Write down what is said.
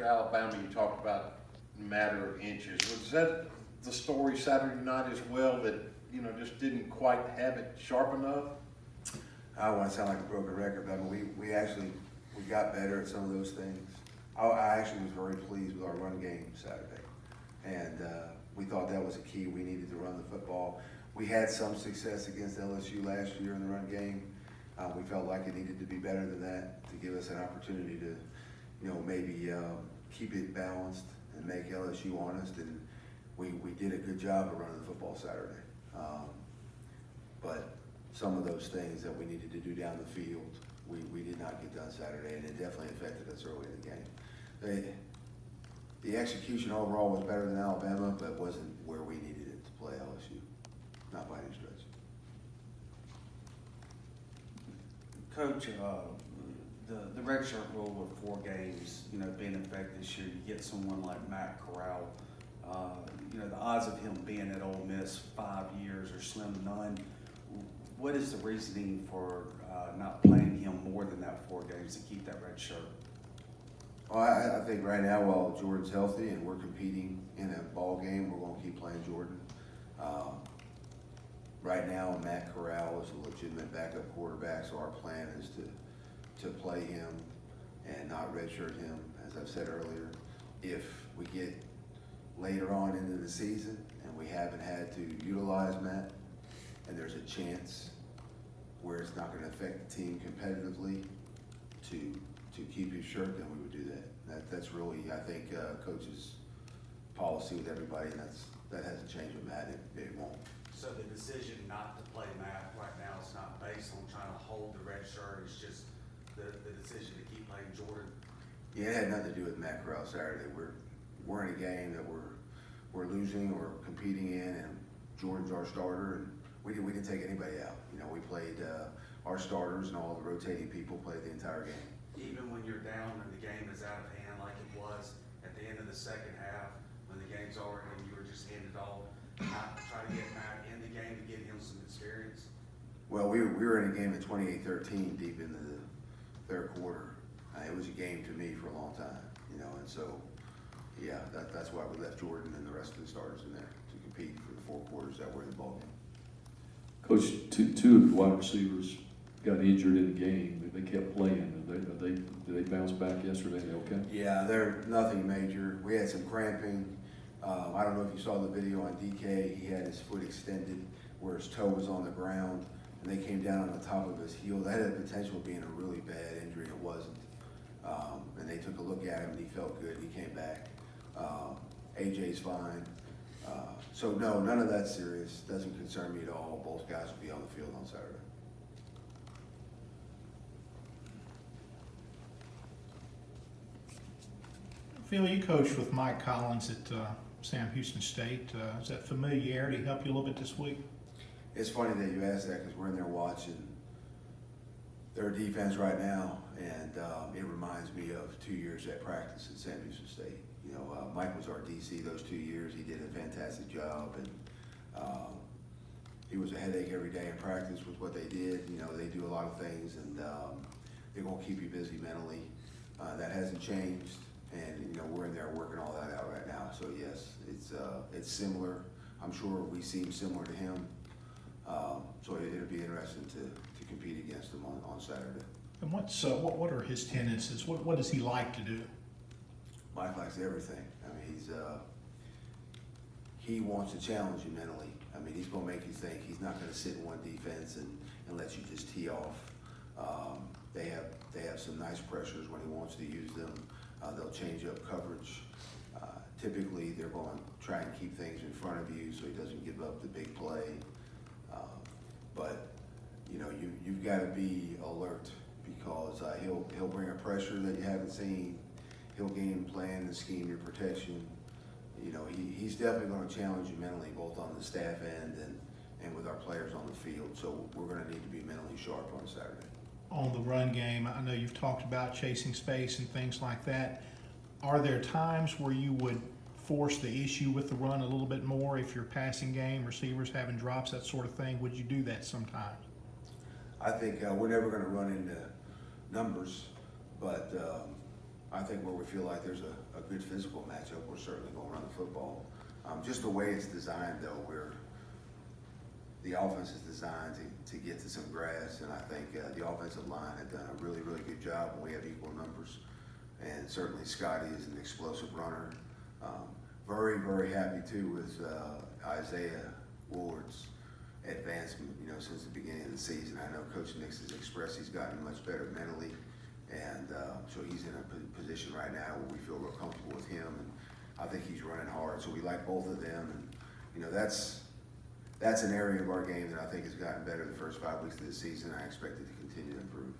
Alabama, you talked about matter of inches. Was that the story Saturday night as well, that, you know, just didn't quite have it sharp enough? I don't want to sound like a broken record, but I mean, we got better at some of those things. I actually was very pleased with our run game Saturday, and we thought that was a key. We needed to run the football. We had some success against LSU last year in the run game. We felt like it needed to be better than that to give us an opportunity to, you know, maybe keep it balanced and make LSU honest. And we did a good job of running the football Saturday. But some of those things that we needed to do down the field, we did not get done Saturday, and it definitely affected us early in the game. The execution overall was better than Alabama, but wasn't where we needed it to play LSU, not by any stretch. Coach, the redshirt rule with 4 games, you know, being in effect this year, you get someone like Matt Corral. You know, the odds of him being at Ole Miss 5 years are slim to none. What is the reasoning for not playing him more than that 4 games to keep that red shirt? Well, I think right now, while Jordan's healthy and we're competing in a ball game, we're going to keep playing Jordan. Right now, Matt Corral is a legitimate backup quarterback, so our plan is to play him and not redshirt him, as I've said earlier. If we get later on into the season and we haven't had to utilize Matt, and there's a chance where it's not going to affect the team competitively to keep his shirt, then we would do that. That's really, I think, coach's policy with everybody, and that hasn't changed with Matt. It won't. So the decision not to play Matt right now is not based on trying to hold the red shirt, it's just the decision to keep playing Jordan? Yeah, it had nothing to do with Matt Corral Saturday. We're in a game that we're losing or competing in, and Jordan's our starter, and we didn't take anybody out. You know, we played our starters, and all the rotating people played the entire game. Even when you're down and the game is out of hand like it was at the end of the second half, when the game's over and you were just handed off, not try to get Matt in the game to get him some experience? Well, we were in a game at 28-13 deep into the third quarter. It was a game to me for a long time, you know, and so, yeah, that's why we left Jordan and the rest of the starters in there to compete for the 4 quarters that were in the ball game. Coach, two of the wide receivers got injured in the game. They kept playing. Did they bounce back yesterday? They okay? Yeah, they're nothing major. We had some cramping. I don't know if you saw the video on DK. He had his foot extended where his toe was on the ground, and they came down on the top of his heel. That had the potential of being a really bad injury. It wasn't. And they took a look at him, and he felt good. He came back. AJ's fine. So, no, none of that's serious. Doesn't concern me at all. Both guys will be on the field on Saturday. Phil, you coached with Mike Collins at Sam Houston State. Does that familiarity help you a little bit this week? It's funny that you asked that, because we're in there watching their defense right now, and it reminds me of 2 years at practice at Sam Houston State. You know, Mike was our DC those 2 years. He did a fantastic job, and he was a headache every day in practice with what they did. You know, they do a lot of things, and they're going to keep you busy mentally. That hasn't changed, and, you know, we're in there working all that out right now. So, yes, it's similar. I'm sure we seem similar to him. So it'll be interesting to compete against him on Saturday. And what are his tendencies? What does he like to do? Mike likes everything. I mean, he wants to challenge you mentally. I mean, he's going to make you think. He's not going to sit in one defense and let you just tee off. They have some nice pressures when he wants to use them. They'll change up coverage. Typically, they're going to try and keep things in front of you so he doesn't give up the big play. But you know, you've got to be alert, because he'll bring a pressure that you haven't seen. He'll game plan and scheme your protection. You know, he's definitely going to challenge you mentally, both on the staff end and with our players on the field. So we're going to need to be mentally sharp on Saturday. On the run game, I know you've talked about chasing space and things like that. Are there times where you would force the issue with the run a little bit more if your passing game, receivers having drops, that sort of thing? Would you do that sometimes? I think we're never going to run into numbers, but I think where we feel like there's a good physical matchup, we're certainly going to run the football. Just the way it's designed, though, where the offense is designed to get to some grass, and I think the offensive line had done a really, really good job when we have equal numbers. And certainly Scotty is an explosive runner. Very, very happy too with Isaiah Ward's advancement, since the beginning of the season. I know Coach Nix has expressed he's gotten much better mentally, and so he's in a position right now where we feel real comfortable with him, and I think he's running hard. So we like both of them, and that's an area of our game that I think has gotten better the first 5 weeks of the season. I expect it to continue to improve.